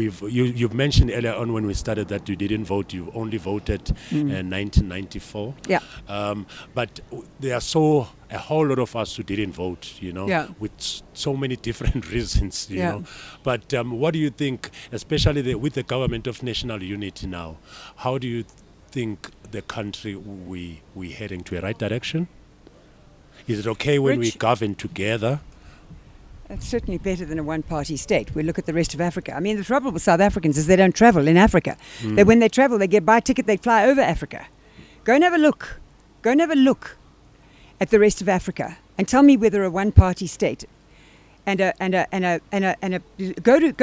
you've mentioned earlier on when we started that you didn't vote. You only voted in 1994. Yeah. But there are a whole lot of us who didn't vote, with so many different reasons, you know. But what do you think, especially with the government of national unity now, how do you think the country we heading to a right direction? Is it okay when we govern together? It's certainly better than a one-party state. We look at the rest of Africa. I mean, the trouble with South Africans is they don't travel in Africa. When they travel, they buy a ticket, they fly over Africa. Go and have a look. Go and have a look at the rest of Africa and tell me whether a one-party state and go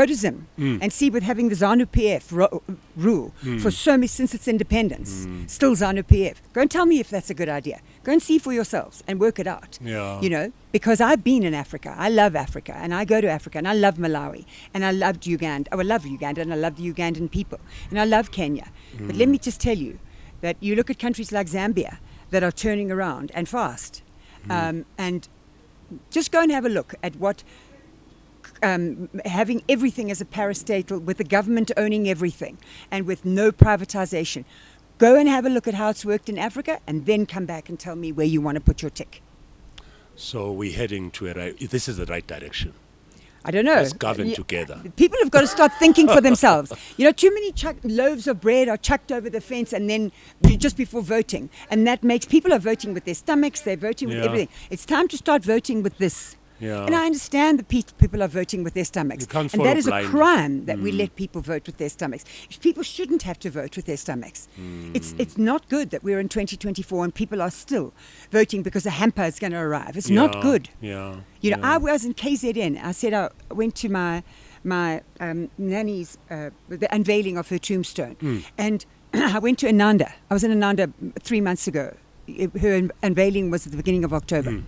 to Zim and see with having the ZANU PF rule since its independence, still ZANU PF. Go and tell me if that's a good idea. Go and see for yourselves and work it out. Yeah. Because I've been in Africa. I love Africa, and I go to Africa, and I love Malawi, and I loved Uganda. I love Uganda, and I love the Ugandan people, and I love Kenya. But let me just tell you that you look at countries like Zambia that are turning around and fast, and just go and have a look at what having everything as a parastatal, with the government owning everything, and with no privatization. Go and have a look at how it's worked in Africa, and then come back and tell me where you want to put your tick. So we're heading to this is the right direction. I don't know. Let's govern together. People have got to start thinking for themselves. Too many loaves of bread are chucked over the fence and then just before voting. And that makes people are voting with their stomachs, they're voting with everything. It's time to start voting with this. Yeah. And I understand that people are voting with their stomachs. And that is a crime that we let people vote with their stomachs. People shouldn't have to vote with their stomachs. It's not good that we're in 2024 and people are still voting because a hamper is going to arrive. It's not good. Yeah. I was in KZN. I said I went to my nanny's the unveiling of her tombstone, and I went to Ananda. I was in Ananda 3 months ago. Her unveiling was at the beginning of October.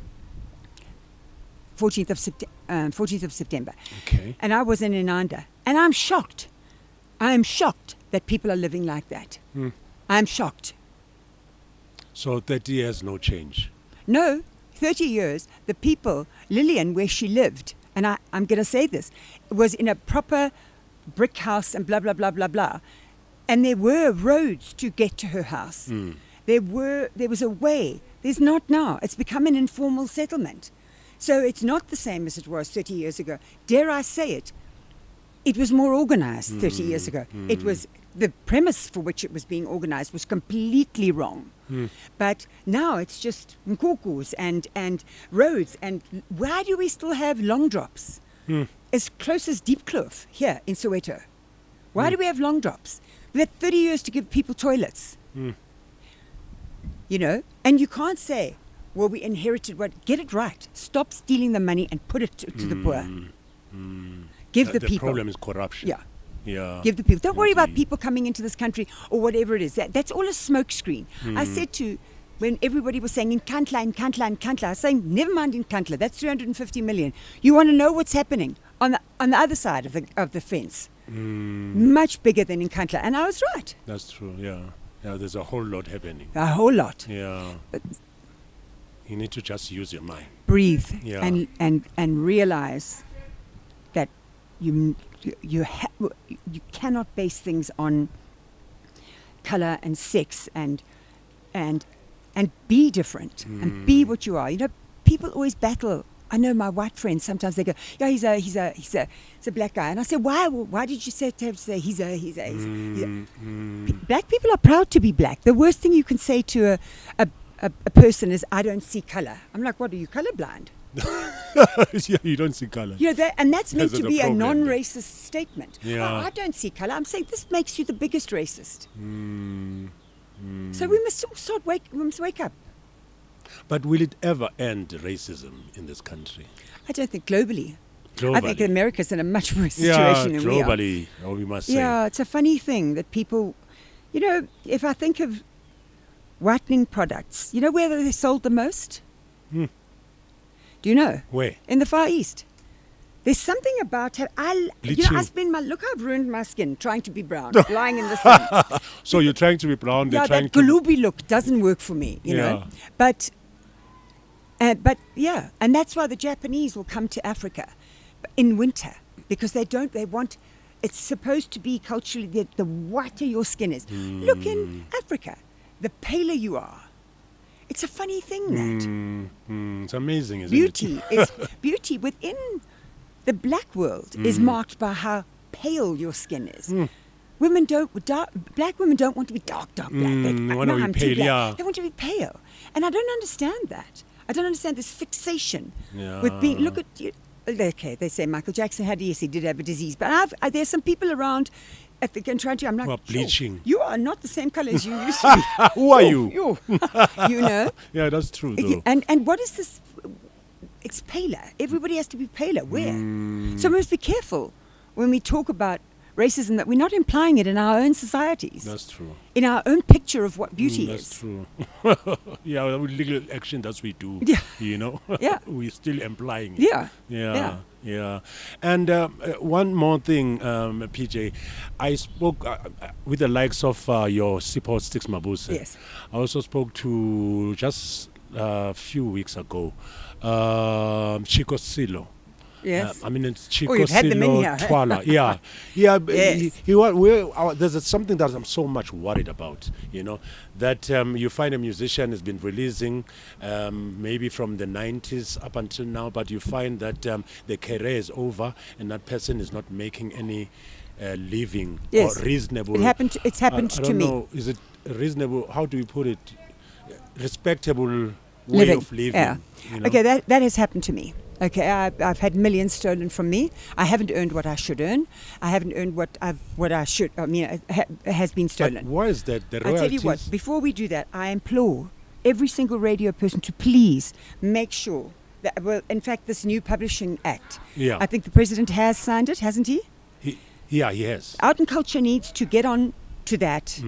14th of September. Okay. And I was in Ananda. And I'm shocked. I am shocked that people are living like that. I'm shocked. So 30 years, no change? No, 30 years. The people, Lillian, where she lived, and I'm going to say this, was in a proper brick house and blah, blah, blah, blah, blah. And there were roads to get to her house. There was a way. There's not now. It's become an informal settlement. So it's not the same as it was 30 years ago. Dare I say it? It was more organized 30 years ago. It was the premise for which it was being organized was completely wrong. But now it's just nkukus and roads. And why do we still have long drops? As close as Diepkloof here in Soweto. Why do we have long drops? We had 30 years to give people toilets. And you can't say, well, we inherited what? Get it right. Stop stealing the money and put it to the poor. Give the people. The problem is corruption. Yeah. Give the people. Don't worry about people coming into this country or whatever it is. That's all a smoke screen. I said when everybody was saying in Nkandla, I was saying, never mind in Nkandla. That's 350 million. You want to know what's happening on the other side of the fence. Much bigger than in Nkandla. And I was right. That's true, yeah. Yeah, there's a whole lot happening. A whole lot. Yeah. You need to just use your mind. Breathe and realize that you cannot base things on color and sex and be different and be what you are. People always battle. I know my white friends sometimes they go, yeah, he's a black guy, and I say, why did you say he's a Black people are proud to be black. The worst thing you can say to a person is, I don't see color. I'm like, what, are you colorblind? Yeah, you don't see color. And that's meant to be a non-racist statement. Yeah. I don't see color. I'm saying this makes you the biggest racist. So we must wake up. But will it ever end racism in this country? I don't think globally. I think America's in a much worse situation than we are. Globally, we must say. Yeah, it's a funny thing that people, if I think of whitening products, where they're sold the most? Do you know? Where? In the Far East. There's something about it. I've ruined my skin trying to be brown, lying in the sun. So you're trying to be brown. Yeah, that Gulubi look doesn't work for me, you know. But yeah, and that's why the Japanese will come to Africa in winter, because they want it's supposed to be culturally the whiter your skin is. Look in Africa, the paler you are. It's a funny thing, that. It's amazing, isn't it? Beauty within the black world is marked by how pale your skin is. Black women don't want to be dark black. They want to be pale, yeah. They want to be pale. And I don't understand that. I don't understand this fixation with being, look at you. Okay, they say Michael Jackson he did have a disease. But there's some people around at the country, I'm like, well, bleaching. You are not the same color as you used to be. Who are you? You know? Yeah, that's true, though. And what is this? It's paler. Everybody has to be paler. Where? So we must be careful when we talk about racism, that we're not implying it in our own societies. That's true. In our own picture of what beauty is. That's true. Yeah, with legal action that we do, you know. Yeah. We're still implying it. Yeah. And one more thing, PJ. I spoke with the likes of your Sipho Sticks Mabuse. Yes. I also spoke to, just a few weeks ago, Chico Silo. Yes. I mean, it's Chico you've had them in here. Twala. Yeah. Yes. There's something that I'm so much worried about, you know, that you find a musician has been releasing maybe from the 90s up until now, but you find that the career is over and that person is not making any living or reasonable. It's happened to me. I don't know, is it reasonable? How do we put it? Respectable way living. Of living. Yeah. You know? Okay, that has happened to me. Okay, I've had millions stolen from me. I haven't earned what I should earn. I haven't earned what I should. I mean, it has been stolen. But why is that? The royalties? I'll tell you what. Before we do that, I implore every single radio person to please make sure that. Well, in fact, this new Publishing Act. Yeah. I think the president has signed it, hasn't he? He has. Art and culture needs to get on to that.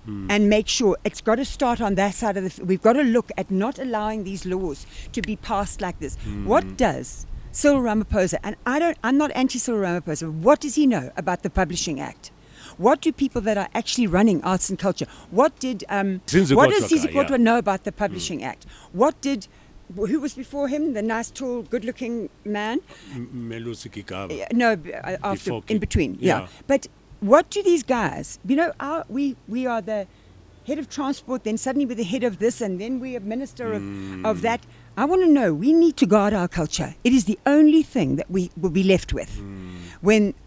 And make sure it's got to start on that side of we've got to look at not allowing these laws to be passed like this. What does Cyril Ramaphosa, and I'm not anti-Cyril Ramaphosa, what does he know about the Publishing Act? What do people that are actually running arts and culture, what does Zizi Kotwa know about the Publishing Act? Who was before him, the nice, tall, good-looking man? Melusi Kigaba. No, in between, yeah. But what do these guys, you know, we are the head of transport, then suddenly we're the head of this, and then we're a minister of that. I want to know, we need to guard our culture. It is the only thing that we will be left with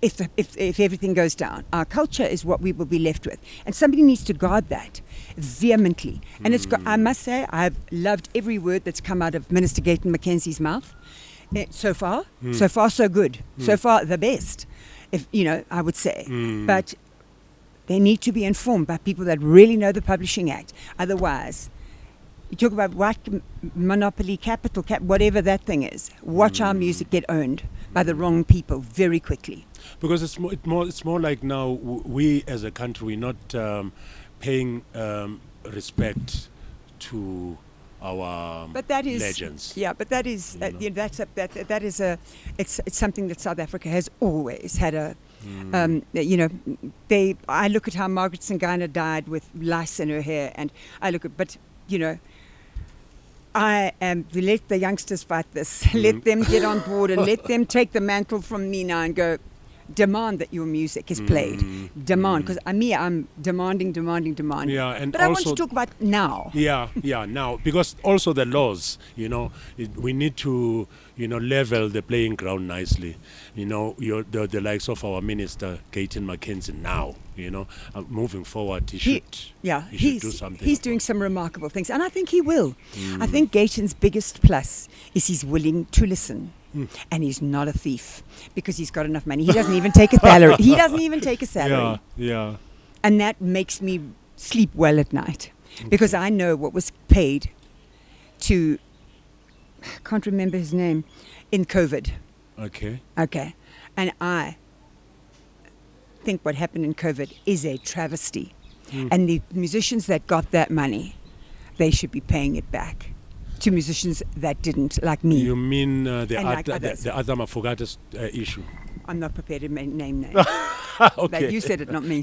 if everything goes down. Our culture is what we will be left with. And somebody needs to guard that vehemently. And I must say, I've loved every word that's come out of Minister Gayton Mackenzie's mouth. So far, so good. So far, the best. I would say. But they need to be informed by people that really know the Publishing Act. Otherwise, you talk about white monopoly, capital, whatever that thing is. Watch our music get owned by the wrong people very quickly. Because it's more like now we as a country, we're not paying respect to our legends. Yeah, but that is it's something that South Africa has always had a. I look at how Margaret Singana died with lice in her hair, and I am let the youngsters fight this. Let them get on board and let them take the mantle from me now and go. Demand that your music is played. Demand, because I'm demanding. Yeah, but I want to talk about now. Yeah, now, because also the laws, we need to, level the playing ground nicely. The likes of our minister, Gayton Mackenzie, now, moving forward, he should do something. He's doing some remarkable things, and I think he will. I think Gayton's biggest plus is he's willing to listen. And he's not a thief because he's got enough money. He doesn't even take a salary. Yeah. And that makes me sleep well at night because I know what was paid to, I can't remember his name, in COVID. Okay. And I think what happened in COVID is a travesty. And the musicians that got that money, they should be paying it back to musicians that didn't, like me. You mean the Adam Afogates issue? I'm not prepared to name names. Okay. You said it, not me.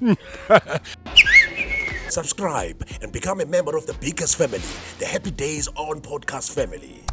Subscribe and become a member of the biggest family, the Happy Days On podcast family.